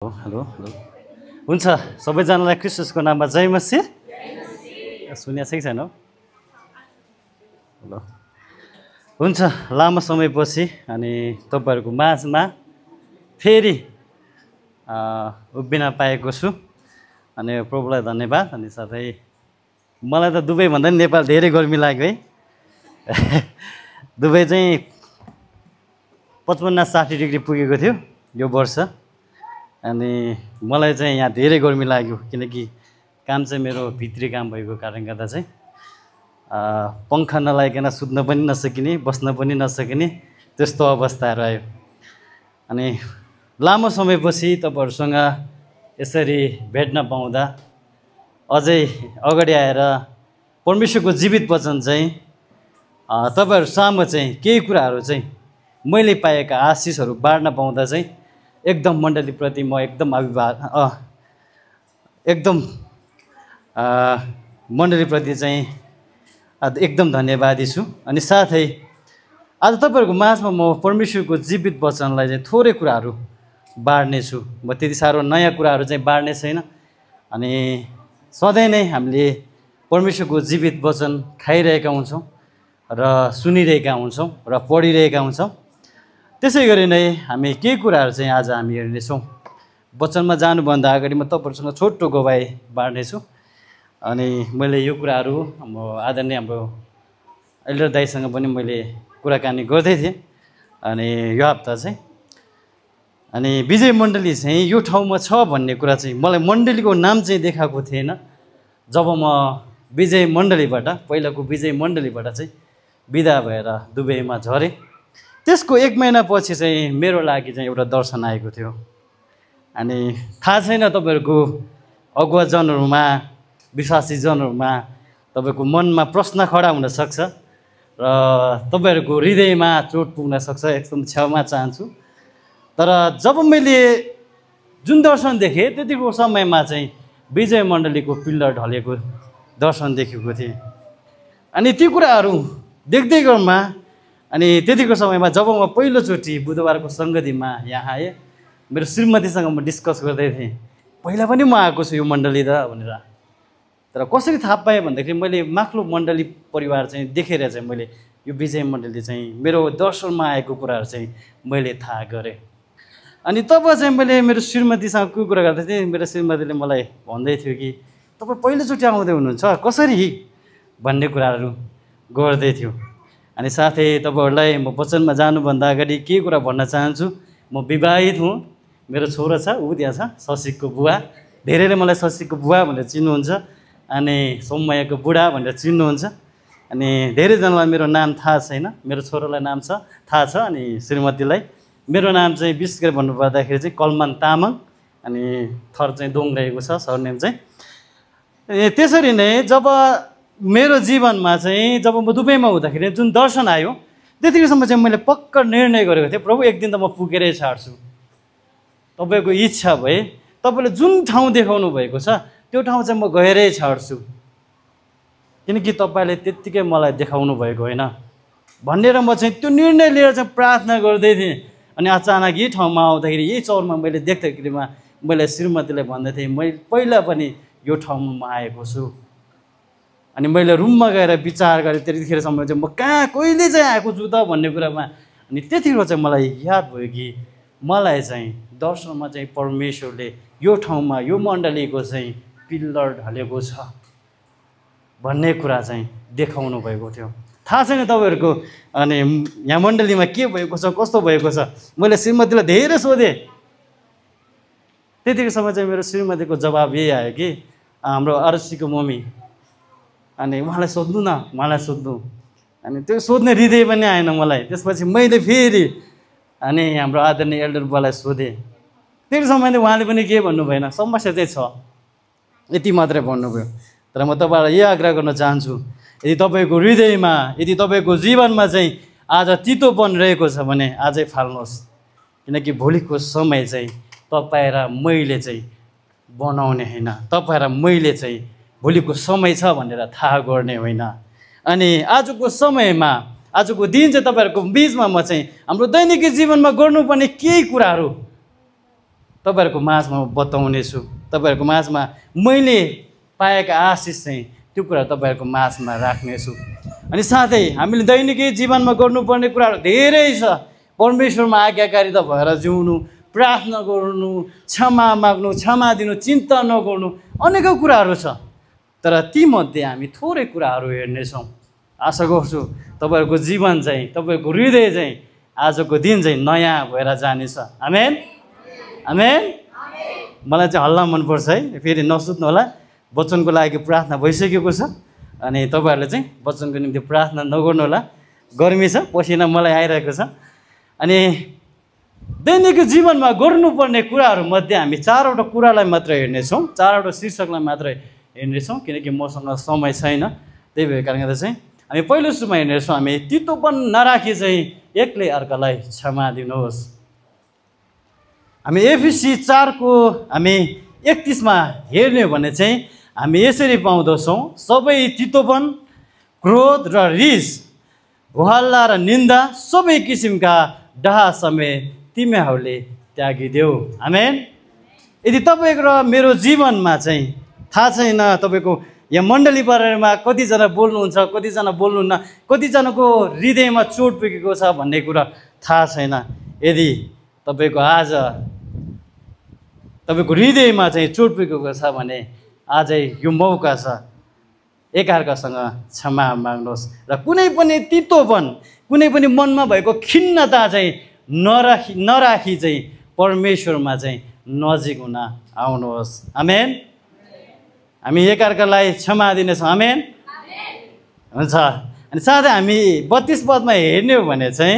Hello hello हुन्छ सबैजनालाई क्रिस्टसको नाममा जय मसीह सुनिया छ कि छैन हेलो हुन्छ लामो समयपछि अनि तपाईहरुको माझमा फेरि उभिन पाएको छु अनि प्रभुलाई धन्यवाद अनि साथै मलाई त दुबई भन्दा नेपाल धेरै गर्मी लाग्यो है दुबई चाहिँ 55-60 डिग्री पुगेको थियो यो वर्ष अनि मलाई चाहिँ यहाँ धेरै गर्मी लाग्यो किनकि काम चाहिँ मेरो भित्री काम भएको कारणले गर्दा चाहिँ पंखा नलागिकन सुत्न पनि नसकिने बस्न पनि नसकिने त्यस्तो अवस्थाहरू आयो अनि लामो समयपछि तपाईहरुसँग यसरी भेट्न पाउँदा अझै अगाडि आएर परमेश्वरको जीवित वचन चाहिँ तपाईहरु सामु चाहिँ केही कुराहरू चाहिँ मैले पाएका आशिषहरू बाँड्न पाउँदा चाहिँ एकदम मण्डलीप्रति म एकदम मण्डलीप्रति चाहिँ एकदम धन्यवादी छु अनि साथै आज तपाईहरुको माझमा म परमेश्वरको जीवित वचनलाई चाहिँ थोरै कुराहरू बाँड्ने छु म त्यति साह्रो नयाँ कुराहरू चाहिँ बाँड्ने छैन अनि सधैँ नै हामीले परमेश्वरको जीवित वचन खाइरहेका हुन्छौँ र सुनिरहेका हुन्छौँ र पढिरहेका हुन्छौँ त्यसै गरी नै हामी केही कुराहरू चाहिँ आज हामी हेर्नेछौँ वचनमा जानुभन्दा अगाडि म तपाईहरुसँग छोटो गवाई बाँड्नेछु अनि मैले यो कुराहरू आदरणीय हाम्रो एल्डर दाइसँग पनि मैले कुराकानी गर्दै थिएँ अनि यो हप्ता चाहिँ अनि विजय मण्डली चाहिँ यो ठाउँमा छ भन्ने कुरा चाहिँ मलाई मण्डलीको नाम चाहिँ देखाएको थिएन जब म विजय मण्डलीबाट पहिलाको विजय मण्डलीबाट चाहिँ बिदा भएर दुबईमा झरेँ त्यसको 1 महिनापछि चाहिँ मेरो लागि चाहिँ एउटा दर्शन आएको थियो अनि थाहा छैन तपाईहरुको अगुवाजनहरुमा विश्वासीजनहरुमा तपाईको मनमा प्रश्न खडा हुन सक्छ र तपाईहरुको हृदयमा चोट पुग्न सक्छ एकदम क्षमा चाहन्छु तर जब मैले जुन दर्शन देखेँ त्यतिको समयमा चाहिँ विजय मण्डलीको पिल्लर ढलेको दर्शन देखेको थिएँ अनि ती कुराहरू देख्दै गर्मा अनि त्यतिको समयमा जब म पहिलोचोटि बुधबारको संगतिमा यहाँ आएँ मेरो श्रीमतीसँग म डिस्कस गर्दै थिएँ पहिला पनि म आएको छु यो मण्डली द भनेर तर कसरी थाहा पाएँ भन्दाखेरि मैले माक्लो मण्डली परिवार चाहिँ देखेर चाहिँ मैले यो विजय मण्डली चाहिँ मेरो दर्शनमा आएको कुराहरू चाहिँ मैले थाहा गरेँ अनि तब चाहिँ मैले मेरो श्रीमतीसँग के कुरा गर्दै थिएँ मेरो श्रीमतीले मलाई भन्दै थियो कि तपाईँ पहिलोचोटि आउँदै हुनुहुन्छ कसरी भन्ने कुराहरू गर्दै थियो अनि साथै तपाईहरुलाई म वचनमा जानुभन्दा अगाडि के कुरा भन्न चाहन्छु म विवाहित हुँ मेरो छोरो छ ऊ त्यहाँ छ शशीको बुवा धेरैले मलाई शशीको बुवा भनेर चिन्नुहुन्छ अनि सौम्यको बुढा भनेर चिन्नुहुन्छ अनि धेरैजनालाई मेरो नाम थाहा छैन मेरो छोरोलाई नाम छ थाहा छ अनि श्रीमतीलाई मेरो नाम चाहिँ विशेष गरी भन्नुपर्दाखेरि चाहिँ कलमान तामाङ अनि थर चाहिँ दोङ रहेको छ सरनेम चाहिँ त्यसरी नै जब मेरो जीवनमा चाहिँ जब म दुबईमा हुँदाखेरि जुन दर्शन आयो त्यतिखेरसम्म चाहिँ मैले पक्का निर्णय गरेको थिएँ प्रभु एक दिन त म पुगेरै छाड्छु तपाईको इच्छा भए तपाईले जुन ठाउँ देखाउनु भएको छ त्यो ठाउँ चाहिँ म गएरै छाड्छु किनकि तपाईले त्यतिकै मलाई देखाउनु भएको होइन भनेर म चाहिँ त्यो निर्णय लिएर चाहिँ प्रार्थना गर्दै थिएँ अनि अचानक यही ठाउँमा आउँदाखेरि यही चौरमा मैले देख्दाखेरिमा मैले श्रीमतीलाई भन्दै थिएँ मैले पहिला पनि यो ठाउँमा म आएको छु अनि मैले रुममा गएर विचार गरेँ त्यतिखेरसम्म चाहिँ म कहाँ कहिले चाहिँ आएको छु त भन्ने कुरामा अनि त्यतिखेर चाहिँ मलाई याद भयो कि मलाई चाहिँ दर्शनमा चाहिँ परमेश्वरले यो ठाउँमा यो मण्डलीको चाहिँ पिल्लर ढलेको छ भन्ने कुरा चाहिँ देखाउनु भएको थियो थाहा छैन तपाईहरुको अनि यहाँ मण्डलीमा के भएको छ कस्तो भएको छ मैले श्रीमतीलाई धेरै सोधेँ त्यतिको समय चाहिँ मेरो श्रीमतीको जवाब यही आयो कि हाम्रो आरसीको मम्मी अनि उहाँलाई सोध्नु न उहाँलाई सोध्नु अनि त्यो सोध्ने हृदय पनि आएन मलाई त्यसपछि मैले फेरि अनि हाम्रो आदरणीय एल्डर बुवालाई सोधेँ त्यति समयमा उहाँले पनि के भन्नु भएन समस्या चाहिँ छ यति मात्रै भन्नुभयो तर म तपाईहरुलाई यही आग्रह गर्न चाहन्छु यदि तपाईको हृदयमा यदि तपाईको जीवनमा चाहिँ आज तितोपन रहेको छ भने आजै फाल्नुहोस् किनकि भोलिको समय चाहिँ तपाईँ र मैले चाहिँ बनाउने होइन तपाईँ र मैले चाहिँ भोलिको समय छ भनेर थाहा गर्ने होइन अनि आजको समयमा आजको दिन चाहिँ तपाईहरुको बीचमा म चाहिँ हाम्रो दैनिक जीवनमा गर्नुपर्ने केही कुराहरू तपाईँहरूको माझमा म बताउनेछु। तपाईँहरूको माझमा मैले पाएका आशिष चाहिँ त्यो कुरा तपाईँहरूको माझमा राख्नेछु। अनि साथै हामीले दैनिकी जीवनमा गर्नुपर्ने कुराहरू धेरै छ। परमेश्वरमा आज्ञाकारिता भएर जिउनु, प्रार्थना गर्नु, क्षमा माग्नु, क्षमा दिनु, चिन्ता नगर्नु, अनेकौँ कुराहरू छ। तर तीमध्ये हामी थोरै कुराहरू हेर्नेछौँ। आशा गर्छु तपाईँहरूको जीवन चाहिँ, तपाईँहरूको हृदय चाहिँ आजको दिन चाहिँ नयाँ भएर जानेछ। आमेन, आमेन। मलाई चाहिँ हल्ला मनपर्छ है, फेरि नसुत्नु होला। वचनको लागि प्रार्थना भइसकेको छ, अनि तपाईँहरूले चाहिँ वचनको निम्ति प्रार्थना नगर्नु होला। गर्मी छ, पसिना मलाई आइरहेको छ। अनि दैनिक जीवनमा गर्नुपर्ने कुराहरूमध्ये हामी 4वटा कुरालाई मात्र हेर्नेछौँ, 4वटा शीर्षकलाई मात्र हेर्नेछौँ, किनकि मसँग समय छैन। त्यही भएको कारणले गर्दा चाहिँ हामी पहिलो सुरुमा हेर्नेछौँ, हामी तितोपन नराखी चाहिँ एकले अर्कालाई क्षमा दिनुहोस्। हामी एफिसी 4को हामी 31मा हेर्ने भने चाहिँ हामी यसरी पाउँदछौँ, सबै तितोपन, क्रोध र रिस, हल्ला र निन्दा, सबै किसिमका डाहा समेत तिमीहरूले त्यागिदेऊ। आमेन। यदि तपाईँको र मेरो जीवनमा चाहिँ थाहा छैन, तपाईँको यहाँ मण्डली बारेमा कतिजना बोल्नुहुन्छ, कतिजना बोल्नुहुन्न, कतिजनाको हृदयमा चोट पुगेको छ भन्ने कुरा थाहा छैन। यदि तपाईँको आज तपाईँको हृदयमा चाहिँ चोट पुगेको छ भने आजै यो मौका छ, एकअर्कासँग क्षमा माग्नुहोस् र कुनै पनि तितोपन, कुनै पनि मनमा भएको खिन्नता चाहिँ नराखी चाहिँ परमेश्वरमा चाहिँ नजिक हुन आउनुहोस्। आमेन। हामी एकअर्कालाई क्षमा दिनेछौँ। आमेन, हुन्छ। अनि साथै हामी 32 पदमा हेर्ने हो भने चाहिँ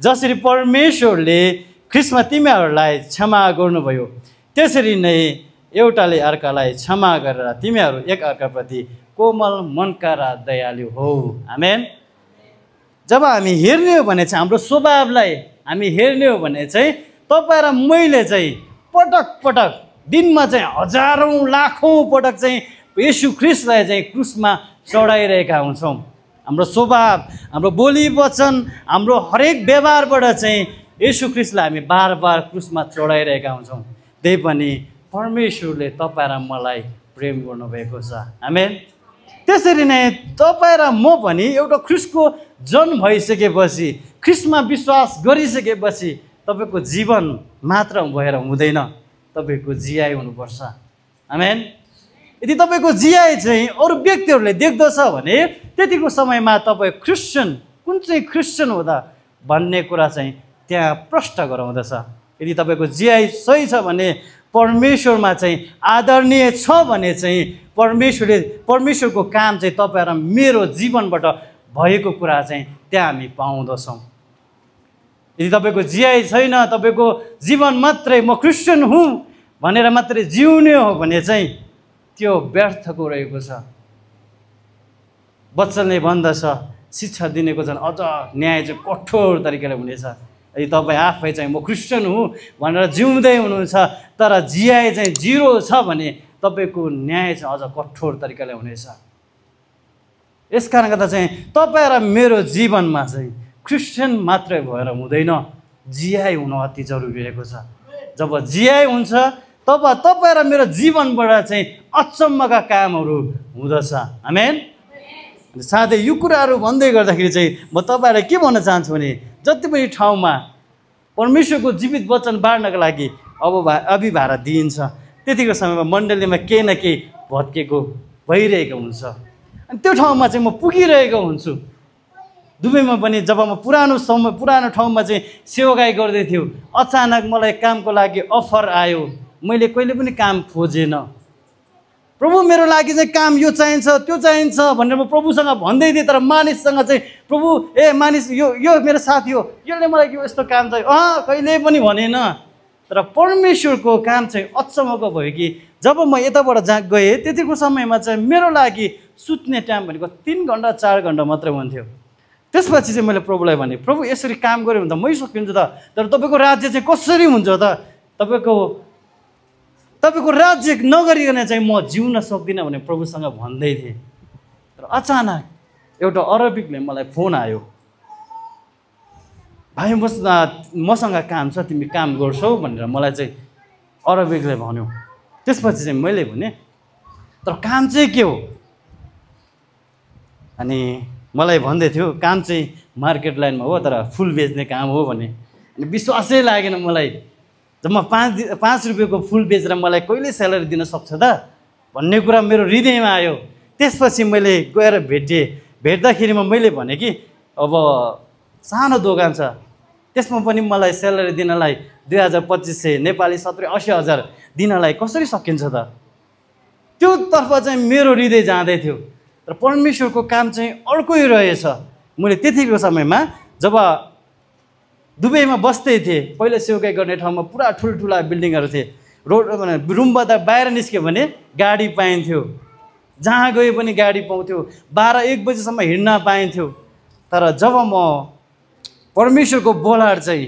जसरी परमेश्वरले ख्रिस्टमा तिमीहरूलाई क्षमा गर्नुभयो, त्यसरी नै एउटाले अर्कालाई क्षमा गरेर तिमीहरू एकअर्काप्रति कोमल मनका र दयालु हो। आमेन। जब हामी हेर्ने हो भने चाहिँ हाम्रो स्वभावलाई हामी हेर्ने हो भने चाहिँ तपाईँ र मैले चाहिँ पटक पटक दिनमा चाहिँ हजारौँ लाखौँ पटक चाहिँ येशू ख्रिस्टलाई चाहिँ क्रुसमा चढाइरहेका हुन्छौँ। हाम्रो स्वभाव, हाम्रो बोली वचन, हाम्रो हरेक व्यवहारबाट चाहिँ येशू ख्रिस्टलाई हामी बार बार क्रुसमा चढाइरहेका हुन्छौँ। त्यही पनि परमेश्वरले तपाईँ र मलाई प्रेम गर्नुभएको छ। आमेन। त्यसरी नै तपाईँ र म पनि एउटा ख्रिस्टको जन्म भइसकेपछि, ख्रिस्टमा विश्वास गरिसकेपछि तपाईँको जीवन मात्र भएर हुँदैन, तपाईँको जियाइ हुनुपर्छ। आमेन। यदि तपाईँको जियाइ चाहिँ अरू व्यक्तिहरूले देख्दछ भने त्यतिको समयमा तपाईँ क्रिस्चियन, कुन चाहिँ क्रिस्चियन हुँदा भन्ने कुरा चाहिँ त्यहाँ प्रष्ट गराउँदछ। यदि तपाईँको जियाइ सही छ भने, परमेश्वरमा चाहिँ आदरणीय छ भने चाहिँ परमेश्वरको काम चाहिँ तपाईँ र मेरो जीवनबाट भएको कुरा चाहिँ त्यहाँ हामी पाउँदछौँ। यदि तपाईँको जियाइ छैन, तपाईँको जीवन मात्रै म क्रिस्चियन हुँ भनेर मात्रै जिउने हो भने चाहिँ त्यो व्यर्थको रहेको छ। वचनले भन्दछ, शिक्षा दिनेको झन् अझ न्याय चाहिँ कठोर तरिकाले हुनेछ। यदि तपाईँ आफै चाहिँ म क्रिस्चियन हुँ भनेर जिउँदै हुनुहुन्छ तर जियाइ चाहिँ 0 छ भने तपाईँको न्याय चाहिँ अझ कठोर तरिकाले हुनेछ। यसकारण गर्दा चाहिँ तपाईँ र मेरो जीवनमा चाहिँ क्रिस्चियन मात्रै भएर हुँदैन, जियाइ हुनु अति जरुरी रहेको छ। जब जियाइ हुन्छ तब तपाईँ र मेरो जीवनबाट चाहिँ अचम्मका कामहरू हुँदछ। आमेन। साथै यो कुराहरू भन्दै गर्दाखेरि चाहिँ म तपाईँलाई के भन्न चाहन्छु भने जति पनि ठाउँमा परमेश्वरको जीवित वचन बाँड्नको लागि अभिभार दिइन्छ त्यतिको समयमा मण्डलीमा केही न केही भत्केको भइरहेको हुन्छ। अनि त्यो ठाउँमा चाहिँ म पुगिरहेको हुन्छु। दुबईमा पनि जब म पुरानो ठाउँमा चाहिँ सेवाकाई गर्दै थियो, अचानक मलाई कामको लागि अफर आयो। मैले कहिले पनि काम खोजेन। प्रभु मेरो लागि चाहिँ काम यो चाहिन्छ त्यो चाहिन्छ भनेर म प्रभुसँग भन्दै थिएँ, तर मानिससँग चाहिँ प्रभु मानिस यो मेरो साथी हो, यसले मलाई यो यस्तो काम चाहियो कहिले पनि भनेन। तर परमेश्वरको काम चाहिँ अचम्मको भयो कि जब म यताबाट गएँ त्यतिको समयमा चाहिँ मेरो लागि सुत्ने टाइम भनेको 3 घन्टा 4 घन्टा मात्रै हुन्थ्यो। त्यसपछि चाहिँ मैले प्रभुलाई भने, प्रभु यसरी काम गऱ्यो भने त मै सकिन्छु त, तर तपाईँको राज्य चाहिँ कसरी हुन्छ त? तपाईँको राज्य नगरिकन चाहिँ म जिउन सक्दिनँ भने प्रभुसँग भन्दै थिएँ। तर अचानक एउटा अरबिकले मलाई फोन आयो, भाइ मसँग काम छ, तिमी काम गर्छौ भनेर मलाई चाहिँ अरबिकले भन्यो। त्यसपछि चाहिँ मैले भने तर काम चाहिँ के हो? अनि मलाई भन्दै थियो काम चाहिँ मार्केट लाइनमा हो तर फुल बेच्ने काम हो भने। अनि विश्वासै लागेन मलाई, जब म 5 रुपियाँको फुल बेचेर मलाई कहिले स्यालेरी दिन सक्छ त भन्ने कुरा मेरो हृदयमा आयो। त्यसपछि मैले गएर भेट्दाखेरिमा मैले भने कि अब सानो दोकान छ, त्यसमा पनि मलाई स्यालेरी दिनलाई 2500 नेपाली 70-80 हजार दिनलाई कसरी सकिन्छ त? त्यो तर्फ चाहिँ मेरो हृदय जाँदै थियो। तर परमेश्वरको काम चाहिँ अर्कै रहेछ। मैले त्यतिको समयमा जब दुबईमा बस्दै थिएँ, पहिला सेवाकाई गर्ने ठाउँमा पुरा ठुल्ठुला बिल्डिङहरू थिए। रुमबाट बाहिर निस्क्यो भने गाडी पाइन्थ्यो, जहाँ गए पनि गाडी पाउँथ्यो, 12-1 बजीसम्म हिँड्न पाइन्थ्यो। तर जब म परमेश्वरको बोलाहट चाहिँ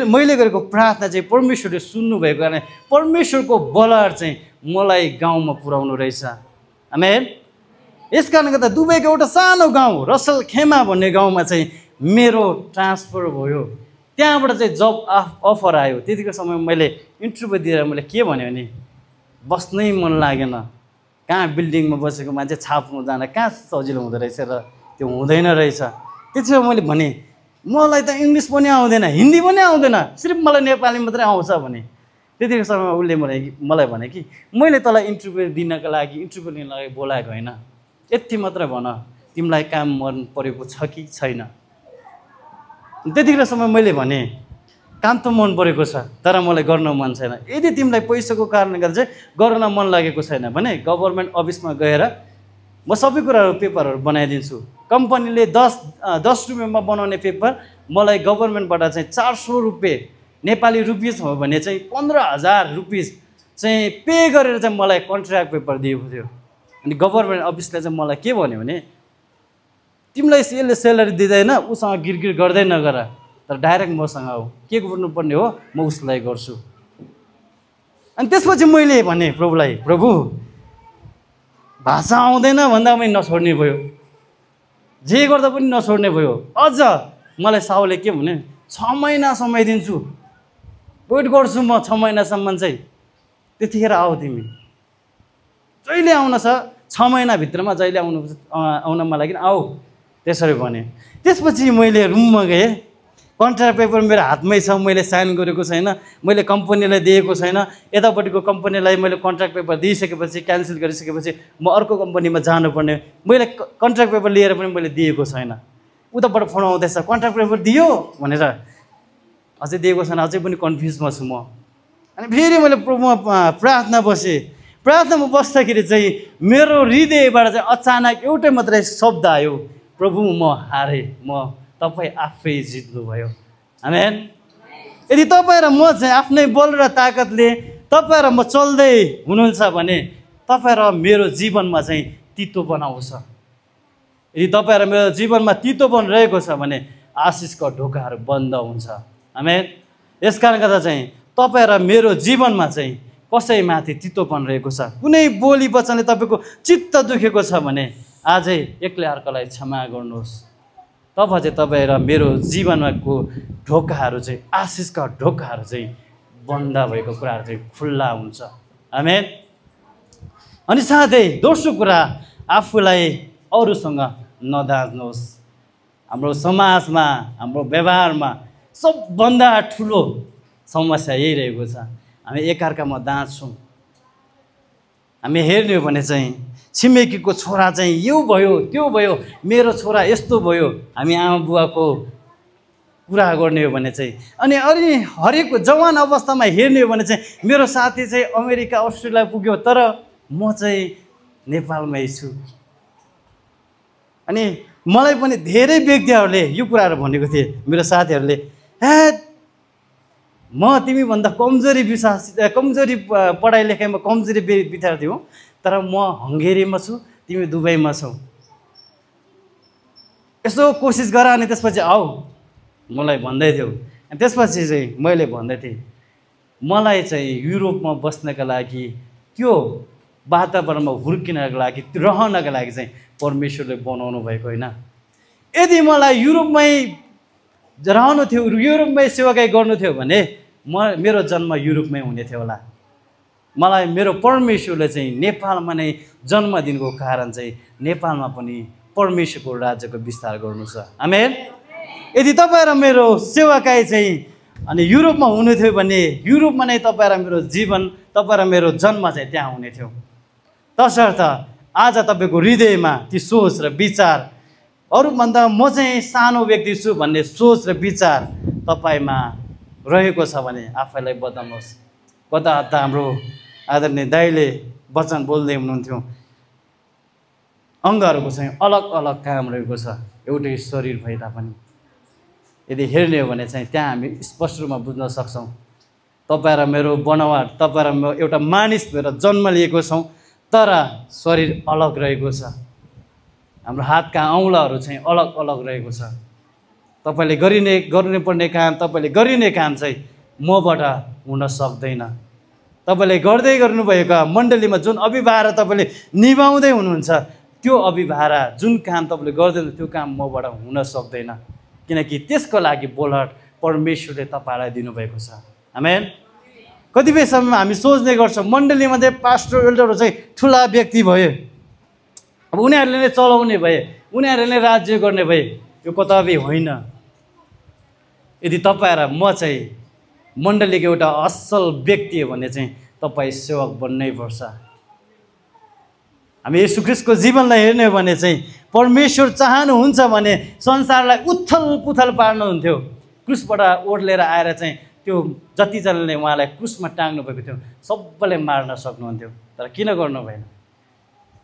मैले गरेको प्रार्थना चाहिँ परमेश्वरले सुन्नुभएको कारण परमेश्वरको बोलाहट चाहिँ मलाई गाउँमा पुर्याउनु रहेछ। आमेन। यस कारणले गर्दा दुबईको एउटा सानो गाउँ रसल खेमा भन्ने गाउँमा चाहिँ मेरो ट्रान्सफर भयो। त्यहाँबाट चाहिँ जब अफर आयो। त्यतिको समय मैले इन्टरभ्यू दिएर मैले के भने बस्नै मन लागेन, कहाँ बिल्डिङमा बसेको मान्छे छाप्नु जान कहाँ सजिलो हुँदो रहेछ र त्यो हुँदैन रहेछ। त्यसो मैले भने मलाई त इङ्ग्लिस पनि आउँदैन, हिन्दी पनि आउँदैन, सिर्फ मलाई नेपाली मात्रै आउँछ भने। त्यतिको समयमा उसले मलाई भने कि मैले तँलाई इन्टरभ्यू लिनको लागि बोलाएको होइन, यति मात्र भन तिमीलाई काम मन परेको छ कि छैन। त्यतिखेर समय मैले भने काम त मन परेको छ तर मलाई गर्न मन छैन। यदि तिमीलाई पैसाको कारणले गर्दा चाहिँ गर्न मन लागेको छैन भने गभर्मेन्ट अफिसमा गएर म सबै कुराहरू पेपरहरू बनाइदिन्छु। कम्पनीले 10 रुपियाँमा बनाउने पेपर मलाई गभर्मेन्टबाट चाहिँ 400 रुपियाँ नेपाली रुपिस हो भने चाहिँ 15,000 रुपिस चाहिँ पे गरेर चाहिँ मलाई कन्ट्र्याक्ट पेपर दिएको थियो। अनि गभर्मेन्ट अफिसले चाहिँ मलाई के भन्यो भने तिमीलाई यसले स्यालेरी दिँदैन, उसँग गिरगिर गर्दै नगर, तर डाइरेक्ट मसँग आऊ, के गर्नुपर्ने हो म उसलाई गर्छु। अनि त्यसपछि मैले भने प्रभुलाई, प्रभु भाषा आउँदैन भन्दा पनि नछोड्ने भयो, जे गर्दा पनि नछोड्ने भयो। अझ मलाई साउले के भने 6 महिना समय दिन्छु, वेट गर्छु म 6 महिनासम्म चाहिँ, त्यतिखेर आऊ तिमी, जहिले आउन छ 6 महिनाभित्रमा जहिले आउनमा लागि आऊ, त्यसरी भने। त्यसपछि मैले रुममा गएँ, कन्ट्र्याक्ट पेपर मेरो हातमै छ, मैले साइन गरेको छैन, मैले कम्पनीलाई दिएको छैन। यतापट्टिको कम्पनीलाई मैले कन्ट्र्याक्ट पेपर दिइसकेपछि क्यान्सल गरिसकेपछि म अर्को कम्पनीमा जानुपर्ने, मैले कन्ट्र्याक्ट पेपर लिएर पनि मैले दिएको छैन। उताबाट फोन आउँदैछ कन्ट्र्याक्ट पेपर दियो भनेर, अझै दिएको छैन, अझै पनि कन्फ्युजमा छु म। अनि फेरि मैले प्रभुमा प्रार्थना बसेँ। प्रार्थनामा बस्दाखेरि चाहिँ मेरो हृदयबाट चाहिँ अचानक एउटै मात्रै शब्द आयो, प्रभु म हारेँ, म तपाईँ आफै जित्नुभयो। आमेन। यदि तपाईँ र म चाहिँ आफ्नै बल र ताकतले तपाईँ र म चल्दै हुनुहुन्छ भने तपाईँ र मेरो जीवनमा चाहिँ तितोपन आउँछ। यदि तपाईँ र मेरो जीवनमा तितोपन रहेको छ भने आशिषको ढोकाहरू बन्द हुन्छ। आमेन। यस कारणले गर्दा चाहिँ तपाईँ र मेरो जीवनमा चाहिँ कसैमाथि तितोपन रहेको छ, कुनै बोली वचनले तपाईँको चित्त दुखेको छ भने आजै एक्लै अर्कालाई क्षमा गर्नुहोस्। तब चाहिँ तपाईँ र मेरो जीवनको ढोकाहरू चाहिँ आशिषका ढोकाहरू चाहिँ बन्द भएको कुराहरू चाहिँ खुल्ला हुन्छ। आमेन। अनि साथै दोस्रो कुरा, आफूलाई अरूसँग नदाच्नुहोस्। हाम्रो समाजमा हाम्रो व्यवहारमा सबभन्दा ठुलो समस्या यही रहेको छ, हामी एकअर्कामा दाँच्छौँ। हामी हेर्ने हो भने चाहिँ छिमेकीको छोरा चाहिँ यो भयो त्यो भयो, मेरो छोरा यस्तो भयो, हामी आमा बुवाको कुरा गर्ने हो भने चाहिँ, अनि हरेक जवान अवस्थामा हेर्ने हो भने चाहिँ मेरो साथी चाहिँ अमेरिका अस्ट्रेलिया पुग्यो तर म चाहिँ नेपालमै छु। अनि मलाई पनि धेरै व्यक्तिहरूले यो कुराहरू भनेको थिए, मेरो साथीहरूले, म तिमीभन्दा कमजोरी पढाइ लेखाइमा कमजोरी विद्यार्थी हो, तर म हङ्गेरीमा छु, तिमी दुबईमा छौ, यसो कोसिस गर अनि त्यसपछि आऊ मलाई भन्दै थियो। अनि त्यसपछि चाहिँ मैले भन्दै थिएँ मलाई चाहिँ युरोपमा बस्नका लागि, त्यो वातावरणमा हुर्किनको लागि, रहनको लागि चाहिँ परमेश्वरले बनाउनु भएको होइन। यदि मलाई युरोपमै रहनु थियो, युरोपमै सेवाकाई गर्नु थियो भने मेरो जन्म युरोपमै हुने थियो होला। मलाई मेरो परमेश्वरले चाहिँ नेपालमा नै जन्म दिनुको कारण चाहिँ नेपालमा पनि परमेश्वरको राज्यको विस्तार गर्नु छ। आमेन। यदि तपाईँ र मेरो सेवाकाई चाहिँ अनि युरोपमा हुनु थियो भने युरोपमा नै तपाईँ र मेरो जीवन, तपाईँ र मेरो जन्म चाहिँ त्यहाँ हुने थियो। तसर्थ आज तपाईँको हृदयमा ती सोच र विचार, अरूभन्दा म चाहिँ सानो व्यक्ति छु भन्ने सोच र विचार तपाईँमा रहेको छ भने आफैलाई बदल्नुहोस्। कता हप्ता हाम्रो आदरणीय दाइले वचन बोल्दै हुनुहुन्थ्यो, अङ्गहरूको चाहिँ अलग अलग काम रहेको छ एउटै शरीर भए तापनि। यदि हेर्ने हो भने चाहिँ त्यहाँ हामी स्पष्ट रूपमा बुझ्न सक्छौँ तपाईँ र मेरो बनावट, तपाईँ र म एउटा मानिस भएर जन्म लिएको छौँ तर शरीर अलग रहेको छ। हाम्रो हातका औँलाहरू चाहिँ अलग अलग रहेको छ। तपाईँले गर्नुपर्ने काम, तपाईँले गरिने काम चाहिँ मबाट हुन सक्दैन। तपाईँले गर्दै गर्नुभएका मण्डलीमा जुन अभिभारा तपाईँले निभाउँदै हुनुहुन्छ त्यो अभिभारा जुन काम तपाईँले गर्दैन त्यो काम मबाट हुन सक्दैन, किनकि त्यसको लागि बोलहट परमेश्वरले तपाईँलाई दिनुभएको छ। आमेन। कतिपय समयमा हामी सोच्ने गर्छौँ मण्डलीमा चाहिँ पास्टर एल्डरहरू चाहिँ ठुला व्यक्ति भए, अब उनीहरूले नै चलाउने भए, उनीहरूले नै राज्य गर्ने भए। यो कतै होइन। यदि तपाईँ र म चाहिँ मण्डलीको एउटा असल व्यक्ति हो भने चाहिँ तपाईँ सेवक बन्नै पर्छ। हामी येशू ख्रीष्टको जीवनलाई हेर्ने हो भने चाहिँ परमेश्वर चाहनुहुन्छ भने संसारलाई उथल पुथल पार्नुहुन्थ्यो। क्रुसबाट ओर्लेर आएर चाहिँ त्यो जतिजनाले उहाँलाई क्रुसमा टाङ्नु भएको थियो सबैले मार्न सक्नुहुन्थ्यो, तर किन गर्नु भएन?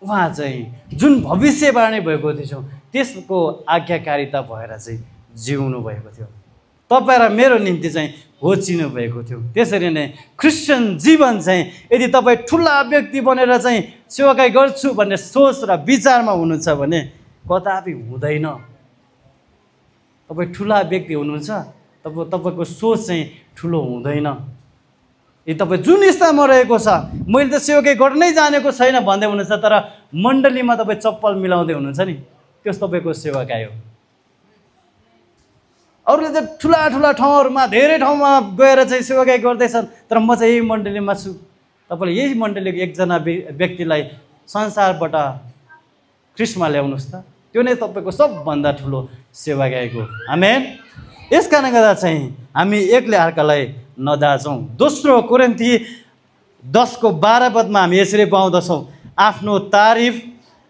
उहाँ चाहिँ जुन भविष्यवाणी भएको थियो त्यसको आज्ञाकारिता भएर चाहिँ जिउनु भएको थियो। तपाईँ र मेरो निम्ति चाहिँ होचिनु भएको थियो। त्यसरी नै क्रिस्चियन जीवन चाहिँ यदि तपाईँ ठुला व्यक्ति बनेर चाहिँ सेवाकाई गर्छु भन्ने सोच र विचारमा हुनुहुन्छ भने कदापि हुँदैन। तपाईँ ठुला व्यक्ति हुनुहुन्छ, तपाईँको सोच चाहिँ ठुलो हुँदैन। यदि तपाईँ जुन स्थानमा रहेको छ, मैले त सेवाकाई गर्नै जानेको छैन भन्दै हुनुहुन्छ तर मण्डलीमा तपाईँ चप्पल मिलाउँदै हुनुहुन्छ नि, त्यस तपाईँको सेवाकाई हो। अरूले त ठुला ठुला ठाउँहरूमा धेरै ठाउँमा गएर चाहिँ सेवाकाई गर्दैछन् तर म चाहिँ यही मण्डलीमा छु। तपाईँले यही मण्डलीको एकजना व्यक्तिलाई संसारबाट ख्रिस्टमा ल्याउनुहोस् त, त्यो नै तपाईँको सबभन्दा ठुलो सेवाकाईको। आमेन। यस कारणले गर्दा चाहिँ हामी एकले अर्कालाई नदाचौँ। दोस्रो कोरिन्थी 10:12 हामी यसरी पाउँदछौँ, आफ्नो तारिफ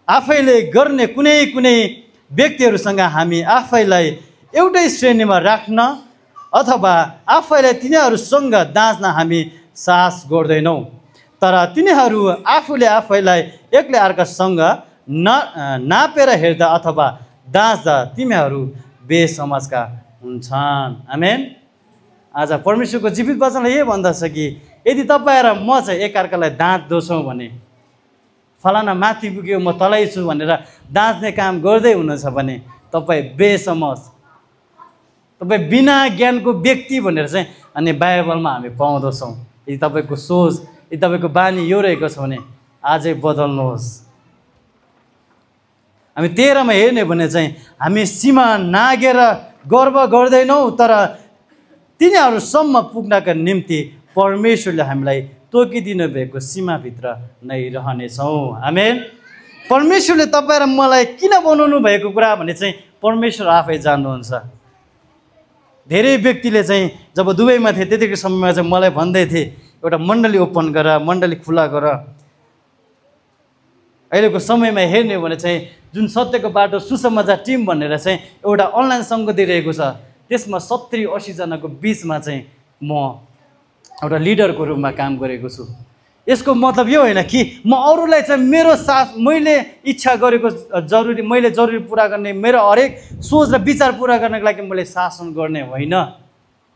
आफैले गर्ने कुनै कुनै व्यक्तिहरूसँग हामी आफैलाई एउटै श्रेणीमा राख्न अथवा आफैलाई तिनीहरूसँग दाँच्न हामी साहस गर्दैनौँ, तर तिनीहरू आफूले आफैलाई एक्लै अर्कासँग नापेर हेर्दा अथवा दाँच्दा तिमीहरू बेसमाजका हुन्छन्। आमेन। आज परमेश्वरको जीवित वचनले यही भन्दछ कि यदि तपाईँ र म चाहिँ एकअर्कालाई दाँच्दछौँ भने, फलाना माथि पुग्यो म तलै छु भनेर दाँच्ने काम गर्दै हुनुहुन्छ भने तपाईँ बेसमझ, तपाईँ बिना ज्ञानको व्यक्ति भनेर चाहिँ अनि बाइबलमा हामी पाउँदछौँ। यदि तपाईँको सोच, यदि तपाईँको बानी यो रहेको छ भने आजै बदल्नुहोस्। हामी 13मा हेर्ने भने चाहिँ हामी सीमा नागेर गर्व गर्दैनौँ तर तिनीहरूसम्म पुग्नका निम्ति परमेश्वरले हामीलाई तोकिदिनु भएको सीमाभित्र नै रहनेछौँ। आमेन। परमेश्वरले तपाईँ र मलाई किन बनाउनु भएको कुरा भने चाहिँ परमेश्वर आफै जान्नुहुन्छ। धेरै व्यक्तिले चाहिँ जब दुबईमा थिए त्यतिको समयमा चाहिँ मलाई भन्दै थिए एउटा मण्डली ओपन गर, मण्डली खुला गर। अहिलेको समयमा हेर्ने हो भने चाहिँ जुन सत्यको बाटो सुसमाचार टिम भनेर चाहिँ एउटा अनलाइन सङ्घ दिइरहेको छ, त्यसमा 70-80 जनाको बिचमा चाहिँ म एउटा लिडरको रूपमा काम गरेको छु। यसको मतलब यो होइन कि म अरूलाई चाहिँ मेरो साथ मैले इच्छा गरेको मैले जरुरी पुरा गर्ने, मेरो हरेक सोच र विचार पुरा गर्नको लागि मैले शासन गर्ने होइन।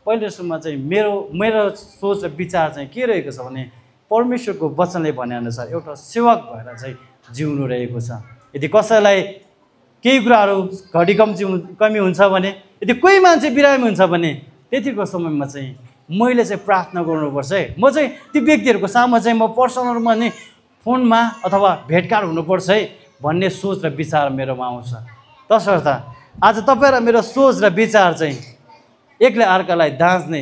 पहिलो सुरुमा चाहिँ मेरो सोच र विचार चाहिँ के रहेको छ भने परमेश्वरको वचनले भनेअनुसार एउटा सेवक भएर चाहिँ जिउनु रहेको छ। यदि कसैलाई केही कुराहरू कमी हुन्छ भने, यदि कोही मान्छे बिरामी हुन्छ भने त्यतिको समयमा चाहिँ मैले चाहिँ प्रार्थना गर्नुपर्छ है। म चाहिँ ती व्यक्तिहरूको सामु चाहिँ म पर्सनल रूपमा नि फोनमा अथवा भेटघाट हुनुपर्छ है भन्ने सोच र विचार मेरोमा आउँछ। तसर्थ आज तपाईँ र मेरो सोच र विचार चाहिँ एक्लै अर्कालाई दाँच्ने,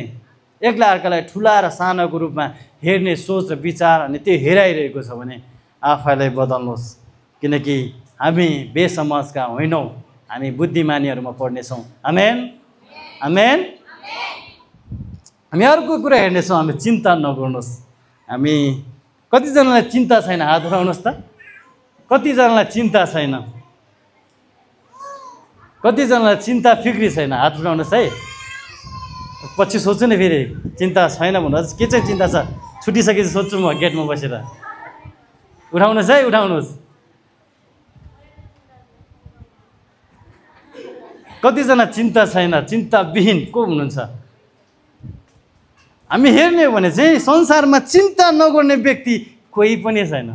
एक्लै अर्कालाई ठुला र सानोको रूपमा हेर्ने सोच र विचार अनि त्यो हेराइरहेको छ भने आफैलाई बदल्नुहोस्, किनकि हामी बेसमाजका होइनौँ, हामी बुद्धिमानीहरूमा पर्नेछौँ। आमेन आमेन। हामी अर्को कुरा हेर्नेछौँ, हामी चिन्ता नगर्नुहोस्। हामी कतिजनालाई चिन्ता छैन? हात उठाउनुहोस् त। कतिजनालाई चिन्ता छैन? कतिजनालाई चिन्ता फिक्री छैन? हात उठाउनुहोस् है। पछि सोच्छु नि फेरि चिन्ता छैन भन्नुहोस्। के चाहिँ चिन्ता छ? छुटिसकेपछि सोध्छु म गेटमा बसेर। उठाउनुहोस् है, उठाउनुहोस्। कतिजना चिन्ता छैन? चिन्ताविहीन को हुनुहुन्छ? हामी हेर्ने हो भने चाहिँ संसारमा चिन्ता नगर्ने व्यक्ति कोही पनि छैन।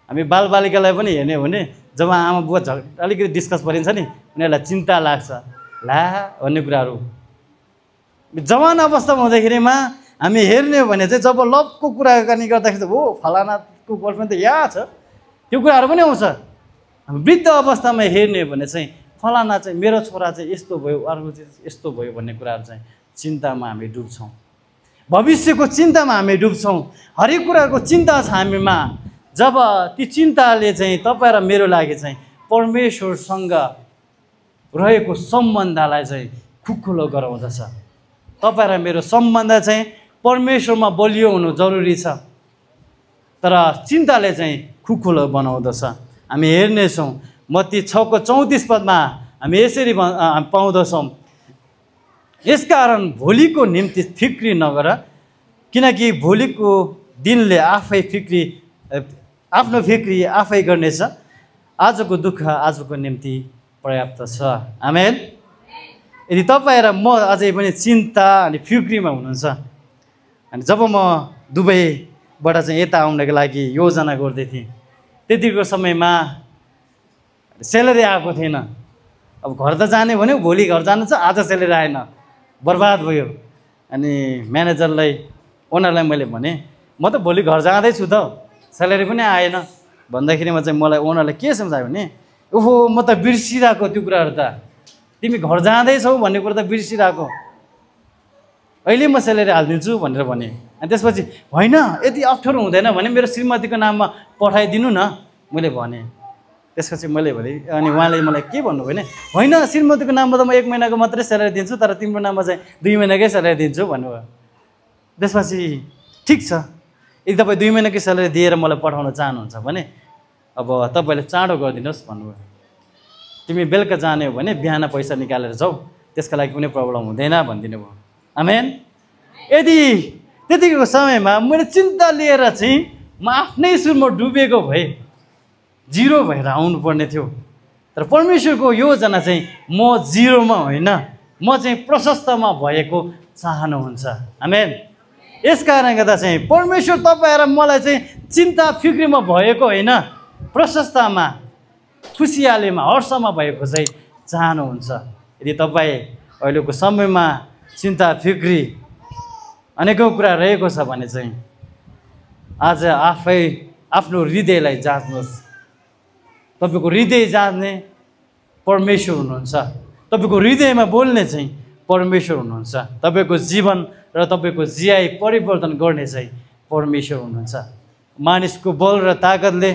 हामी बालबालिकालाई पनि हेर्ने हो भने जब आमा बुवा अलिकति डिस्कस गरिन्छ नि, उनीहरूलाई चिन्ता लाग्छ ला भन्ने कुराहरू। जवान अवस्थामा हुँदाखेरिमा हामी हेर्ने हो भने चाहिँ जब लभको कुराकानी गर्दाखेरि त हो फलानाको गर्लफ्रेन्ड त यहाँ छ, त्यो कुराहरू पनि आउँछ। हामी वृद्ध अवस्थामा हेर्ने हो भने चाहिँ फलाना चाहिँ मेरो छोरा चाहिँ यस्तो भयो, अर्को चाहिँ यस्तो भयो भन्ने कुराहरू चाहिँ चिन्तामा हामी डुब्छौँ। भविष्यको चिन्तामा हामी डुब्छौँ। हरेक कुराको चिन्ता छ हामीमा। जब ती चिन्ताले चाहिँ तपाईँ र मेरो लागि चाहिँ परमेश्वरसँग रहेको सम्बन्धलाई चाहिँ खुकुलो गराउँदछ। तपाईँ र मेरो सम्बन्ध चाहिँ परमेश्वरमा बलियो हुनु जरुरी छ, तर चिन्ताले चाहिँ खुकुलो बनाउँदछ। हामी हेर्नेछौँ मत्ती 6:34 हामी यसरी पाउँदछौँ, यसकारण भोलिको निम्ति फिक्री नगर, किनकि भोलिको दिनले आफ्नो फिक्री आफै गर्नेछ। आजको दुःख आजको निम्ति पर्याप्त छ। आमेन। यदि तपाईँ र म अझै पनि चिन्ता अनि फिक्रीमा हुनुहुन्छ, अनि जब म दुबईबाट चाहिँ यता आउनको लागि योजना गर्दै थिएँ, त्यतिको समयमा सेलेरी आएको थिएन। अब घर त जाने भन्यो, भोलि घर जानु छ, आज सेलेरी आएन, बर्बाद भयो। अनि म्यानेजरलाई, ओनरलाई मैले भने म त भोलि घर जाँदैछु त, सेलेरी पनि आएन भन्दाखेरिमा चाहिँ मलाई ओनरले के सम्झायो भने, ओहो म त बिर्सिरहेको त्यो कुराहरू त, तिमी घर जाँदैछौ भन्ने कुरा त बिर्सिरहेको, अहिले म सेलेरी हालिदिन्छु भनेर भने। अनि त्यसपछि होइन यति अप्ठ्यारो हुँदैन भने मेरो श्रीमतीको नाममा पठाइदिनु न मैले भने। त्यसपछि मैले भने, अनि उहाँले मलाई के भन्नुभयो भने, होइन श्रीमतीको नाममा त म 1 महिनाको मात्रै सेलेरी दिन्छु, तर तिम्रो नाममा चाहिँ 2 महिनाकै सेलेरी दिन्छु भन्नुभयो। त्यसपछि ठिक छ, यदि तपाईँ 2 महिनाकै सेलेरी दिएर मलाई पठाउन चाहनुहुन्छ भने अब तपाईँले चाँडो गरिदिनुहोस् भन्नुभयो। तिमी बेलुका जाने हो भने बिहान पैसा निकालेर जाऊ, त्यसका लागि कुनै प्रब्लम हुँदैन भनिदिनु भयो। आमेन। यदि त्यतिको समयमा मैले चिन्ता लिएर चाहिँ म आफ्नै सुरमा डुबेको भए जिरो भएर आउनुपर्ने थियो, तर परमेश्वरको योजना चाहिँ म जिरोमा होइन, म चाहिँ प्रशस्तमा भएको चाहनुहुन्छ। आमेन। यस कारणले गर्दा चाहिँ परमेश्वर तपाईँ र मलाई चाहिँ चिन्ता फिक्रीमा भएको होइन, प्रशस्तमा, खुसियालीमा, हर्षमा भएको चाहिँ चाहनुहुन्छ। यदि तपाईँ अहिलेको समयमा चिन्ता फिक्री अनेकौँ कुरा रहेको छ भने चाहिँ आज आफै आफ्नो हृदयलाई जाँच्नुहोस्। तपाईँको हृदय जान्ने परमेश्वर हुनुहुन्छ। तपाईँको हृदयमा बोल्ने चाहिँ परमेश्वर हुनुहुन्छ। तपाईँको जीवन र तपाईँको जियाइ परिवर्तन गर्ने चाहिँ परमेश्वर हुनुहुन्छ। मानिसको बल र ताकतले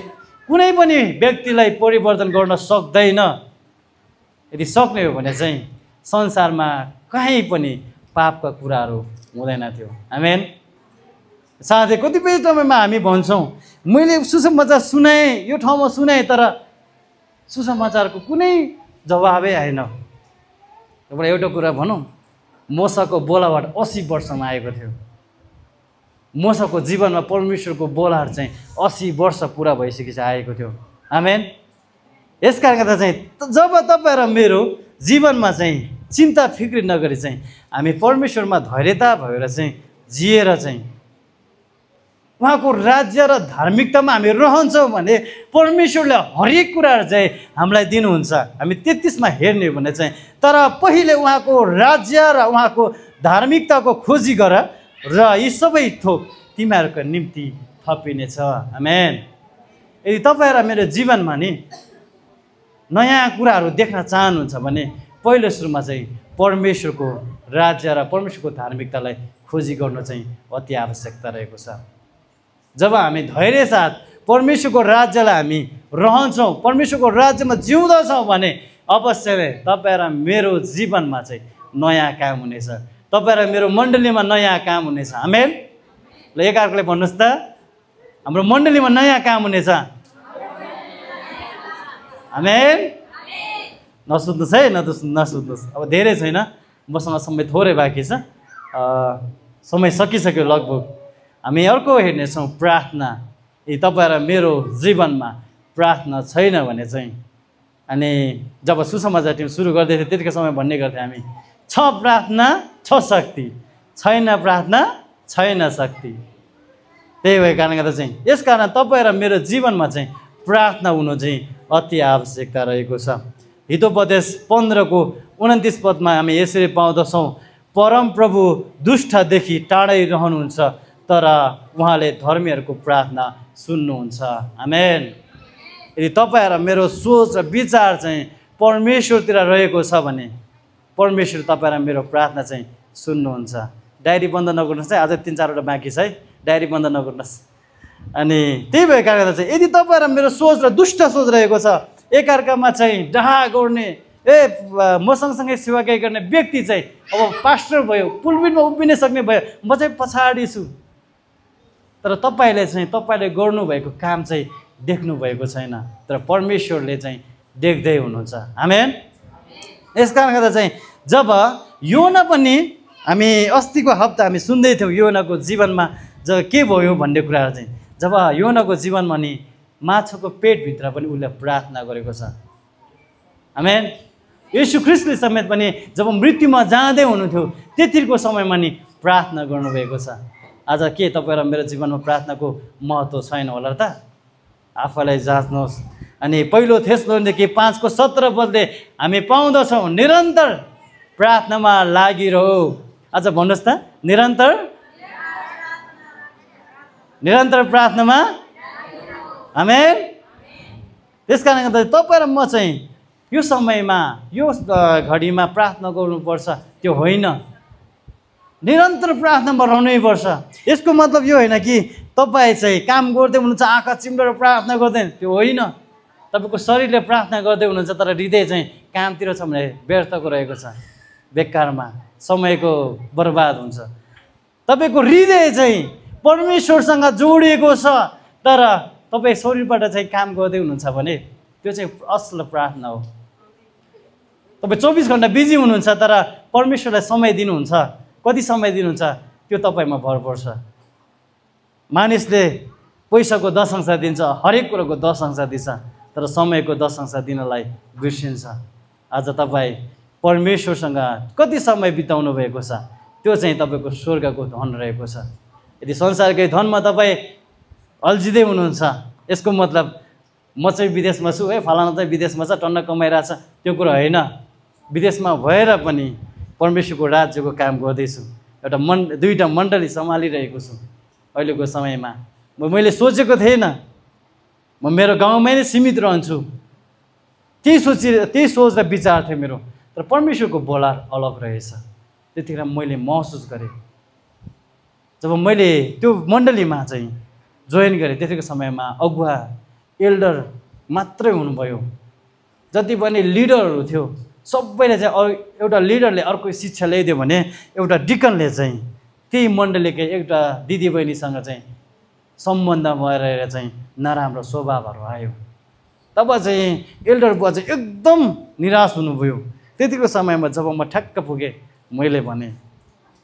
कुनै पनि व्यक्तिलाई परिवर्तन गर्न सक्दैन। यदि सक्ने हो भने चाहिँ संसारमा कहीँ पनि पापका कुराहरू हुँदैन थियो। आमेन। साथै कतिपय समयमा हामी भन्छौँ मैले सुसमाचार सुनाएँ, यो ठाउँमा सुनाएँ, तर सुसमाचारको कुनै जवाबै आएन। एउटा एउटा कुरा भनौँ, मोसाको बोलाबाट 80 वर्षमा आएको थियो। मोसाको जीवनमा परमेश्वरको बोलाहट चाहिँ 80 वर्ष पुरा भइसकेपछि आएको थियो। आमेन। यस कारणले गर्दा चाहिँ जब तपाईँ र मेरो जीवनमा चाहिँ चिन्ता फिक्री नगरी चाहिँ हामी परमेश्वरमा धैर्यता भएर चाहिँ जिएर चाहिँ उहाँको राज्य र धार्मिकतामा हामी रहन्छौँ भने परमेश्वरले हरेक कुराहरू चाहिँ हामीलाई दिनुहुन्छ। हामी 33मा हेर्ने हो भने चाहिँ तर पहिले उहाँको राज्य र उहाँको धार्मिकताको खोजी गर र यी सबै थोक तिमीहरूको निम्ति थपिनेछ। आमेन। यदि तपाईँ र मेरो जीवनमा नि नयाँ कुराहरू देख्न चाहनुहुन्छ भने पहिलो सुरुमा चाहिँ परमेश्वरको राज्य र परमेश्वरको धार्मिकतालाई खोजी गर्नु चाहिँ अति आवश्यकता रहेको छ। जब हामी धैर्य साथ परमेश्वरको राज्यलाई हामी रहन्छौँ, परमेश्वरको राज्यमा जिउँदछौँ भने अवश्य नै तपाईँ र मेरो जीवनमा चाहिँ नयाँ काम हुनेछ, तपाईँ र मेरो मण्डलीमा नयाँ काम हुनेछ। आमेन। ल एकअर्काले भन्नुहोस् त, हाम्रो मण्डलीमा नयाँ काम हुनेछ। आमेन। नसुत्नुहोस् है, नसुत्नुहोस्। अब धेरै छैन, मसँग समय थोरै बाँकी छ, समय सकिसक्यो लगभग। हामी अर्को हेर्नेछौँ प्रार्थना। तपाईँ र मेरो जीवनमा प्रार्थना छैन भने चाहिँ, अनि जब सुसमाचार टिम सुरु गर्दै थियो त्यतिकै समय भन्ने गर्थ्यो हामी, छ प्रार्थना छ शक्ति, छैन प्रार्थना छैन शक्ति। त्यही भएको कारणले गर्दा चाहिँ यस कारण तपाईँ र मेरो जीवनमा चाहिँ प्रार्थना हुनु चाहिँ अति आवश्यकता रहेको छ। हितोपदेश 15:29 पदमा हामी यसरी पाउँदछौँ, परमप्रभु दुष्टदेखि टाढै रहनुहुन्छ तर उहाँले धर्मीहरूको प्रार्थना सुन्नुहुन्छ। आमेन। यदि तपाईँ र मेरो सोच र विचार चाहिँ परमेश्वरतिर रहेको छ भने परमेश्वर तपाईँ र मेरो प्रार्थना चाहिँ सुन्नुहुन्छ। डायरी बन्द नगर्नुहोस् है, अझै 3-4वटा बाँकी छ है, डायरी बन्द नगर्नुहोस्। अनि त्यही भएको कारणले चाहिँ यदि तपाईँ र मेरो सोच र दुष्ट सोच रहेको छ, एकअर्कामा चाहिँ डाहा गर्ने, म सँगसँगै सेवाकाई गर्ने व्यक्ति चाहिँ अब पास्टर भयो, पुलपिटमा उभिन सक्ने भयो, म चाहिँ पछाडि छु, तर तपाईँले गर्नुभएको काम चाहिँ देख्नु भएको छैन, तर परमेश्वरले चाहिँ देख्दै हुनुहुन्छ। आमेन। यस कारणले गर्दा चाहिँ जब योना पनि, हामी अस्तिको हप्ता हामी सुन्दै थियौँ योनाको जीवनमा जब के भयो भन्ने कुराहरू चाहिँ, जब योनाको जीवनमा नि माछाको पेटभित्र पनि उसले प्रार्थना गरेको छ। आमेन। येशू ख्रीष्टले समेत पनि जब मृत्युमा जाँदै हुनुहुन्थ्यो त्यतिको समयमा नि प्रार्थना गर्नुभएको छ। आज के तपाईँ र मेरो जीवनमा प्रार्थनाको महत्त्व छैन होला र त? आफूलाई जाँच्नुहोस्। अनि पहिलो थेसलोनिके 5:17 हामी पाउँदछौँ, निरन्तर प्रार्थनामा लागिरहौ। आज भन्नुहोस् त, निरन्तर प्रार्थनामा। आमेन। त्यस कारणले गर्दा तपाईँ र म चाहिँ यो समयमा यो घडीमा प्रार्थना गर्नुपर्छ त्यो होइन, निरन्तर प्रार्थनामा रहनैपर्छ। यसको मतलब यो होइन कि तपाईँ चाहिँ काम गर्दै हुनुहुन्छ आँखा चिम्लेर प्रार्थना गर्दैन, त्यो होइन। तपाईँको शरीरले प्रार्थना गर्दै हुनुहुन्छ तर हृदय चाहिँ कामतिर छ भने व्यर्थको रहेको छ, बेकारमा समयको बर्बाद हुन्छ। तपाईँको हृदय चाहिँ परमेश्वरसँग जोडिएको छ तर तपाईँ शरीरबाट चाहिँ काम गर्दै हुनुहुन्छ भने त्यो चाहिँ असल प्रार्थना हो। तपाईँ 24 घन्टा बिजी हुनुहुन्छ तर परमेश्वरलाई समय दिनुहुन्छ, कति समय दिनुहुन्छ त्यो तपाईँमा भर पर्छ। मानिसले पैसाको 10 अंश दिन्छ, हरेक कुरोको 10 अंश दिन्छ, तर समयको 10 अंश दिनलाई बिर्सिन्छ। आज तपाईँ परमेश्वरसँग कति समय बिताउनु भएको छ त्यो चाहिँ तपाईँको स्वर्गको धन रहेको छ। यदि संसारकै धनमा तपाईँ अल्झिँदै हुनुहुन्छ, यसको मतलब म चाहिँ विदेशमा छु है, फलाना चाहिँ विदेशमा छ, टन्न कमाइरहेछ, त्यो कुरो होइन। विदेशमा भएर पनि परमेश्वरको राज्यको काम गर्दैछु, दुईवटा मण्डली सम्हालिरहेको छु। अहिलेको समयमा मैले सोचेको थिएन म मेरो गाउँमै नै सीमित रहन्छु, त्यही सोच र विचार थियो मेरो, तर परमेश्वरको बोलार अलग रहेछ। त्यतिखेर मैले महसुस गरेँ जब मैले त्यो मण्डलीमा चाहिँ जोइन गरेँ, त्यतिको समयमा अगुवा एल्डर मात्रै हुनुभयो। जति पनि लिडरहरू थियो सबैले चाहिँ एउटा लिडरले अर्को शिक्षा ल्याइदियो भने एउटा डिकनले चाहिँ त्यही मण्डलीकै एउटा दिदीबहिनीसँग चाहिँ सम्बन्ध भएर चाहिँ नराम्रो स्वभावहरू आयो। तब चाहिँ एल्डर बुवा चाहिँ एकदम निराश हुनुभयो। त्यतिको समयमा जब म ठ्याक्क पुगेँ, मैले भने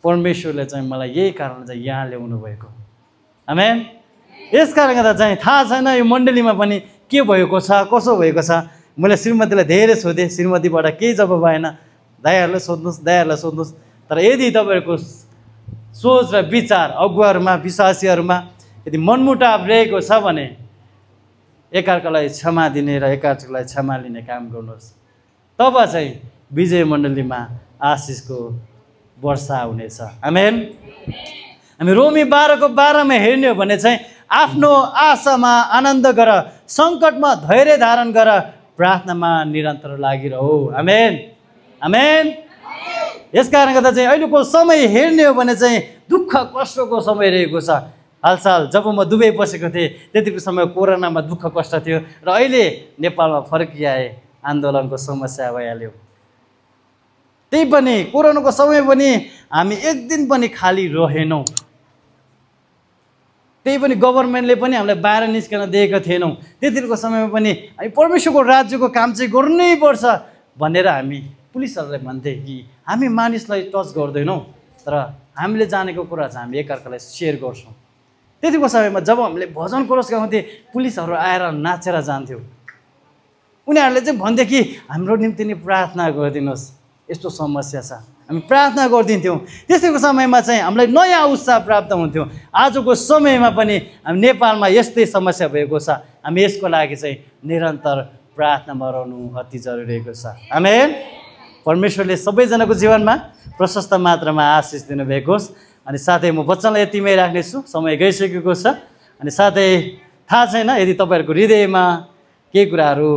परमेश्वरले चाहिँ मलाई यही कारण चाहिँ यहाँ ल्याउनु भएको। आमेन। यस कारणले गर्दा चाहिँ थाहा छैन यो मण्डलीमा पनि के भएको छ, कसो भएको छ। मैले श्रीमतीलाई धेरै सोधेँ, श्रीमतीबाट केही जवाब भएन। दाइहरूलाई सोध्नुहोस्। तर यदि तपाईँहरूको सोच र विचार अगुवाहरूमा, विश्वासीहरूमा यदि मनमुटाव रहेको छ भने एकअर्कालाई क्षमा दिने र एकअर्कालाई क्षमा लिने काम गर्नुहोस्, तब चाहिँ विजय मण्डलीमा आशिषको वर्षा हुनेछ। आमेन। हामी रोमी 12:12 हेर्ने हो भने चाहिँ आफ्नो आशामा आनन्द गर, सङ्कटमा धैर्य धारण गर, प्रार्थनामा निरन्तर लागिरहौ। आमेन। आमेन। यस कारणले गर्दा चाहिँ अहिलेको समय हेर्ने हो भने चाहिँ दुःख कष्टको समय रहेको छ। हालसाल जब म दुबई बसेको थिएँ त्यतिको समय कोरोनामा दुःख कष्ट थियो र अहिले नेपालमा फर्किआए आन्दोलनको समस्या भइहाल्यो। त्यही पनि कोरोनाको समय पनि हामी एक दिन पनि खाली रहेनौँ। त्यही पनि गभर्मेन्टले पनि हामीलाई बाहिर निस्कन दिएको थिएनौँ। त्यतिको समयमा पनि हामी परमेश्वरको राज्यको काम चाहिँ गर्नै पर्छ भनेर हामी पुलिसहरूलाई भन्थे कि हामी मानिसलाई टच गर्दैनौँ, तर हामीले जानेको कुरा चाहिँ हामी एकअर्कालाई सेयर गर्छौँ। त्यतिको समयमा जब हामीले भजन कोरस गाउँथे पुलिसहरू आएर नाचेर जान्थ्यो। उनीहरूले चाहिँ भन्थे कि हाम्रो निम्ति नै प्रार्थना गरिदिनुहोस्, यस्तो समस्या छ, हामी प्रार्थना गरिदिन्थ्यौँ। त्यसैको समयमा चाहिँ हामीलाई नयाँ उत्साह प्राप्त हुन्थ्यो। आजको समयमा पनि हामी नेपालमा यस्तै समस्या भएको छ। हामी यसको लागि चाहिँ निरन्तर प्रार्थनामा रहनु अति जरुरी रहेको छ। आमेन। परमेश्वरले सबैजनाको जीवनमा प्रशस्त मात्रामा आशिष दिनुभएको होस्। अनि साथै म वचनलाई यतिमै राख्नेछु, समय गइसकेको छ। अनि साथै थाहा छैन यदि तपाईँहरूको हृदयमा केही कुराहरू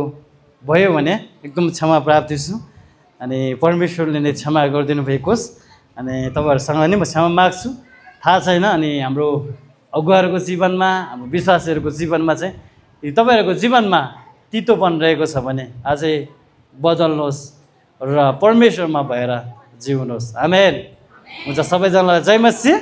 भयो भने एकदम क्षमा प्राप्ति छु। अनि परमेश्वरले नै क्षमा गरिदिनु भएको होस्। अनि तपाईँहरूसँग नि म क्षमा माग्छु। थाहा छैन अनि हाम्रो अगुवाहरूको जीवनमा, हाम्रो विश्वासीहरूको जीवनमा चाहिँ तपाईँहरूको जीवनमा तितोपन रहेको छ भने अझै बदल्नुहोस् र परमेश्वरमा भएर जिउनुहोस्। आमेन। हुन्छ। सबैजनालाई जय मसीह।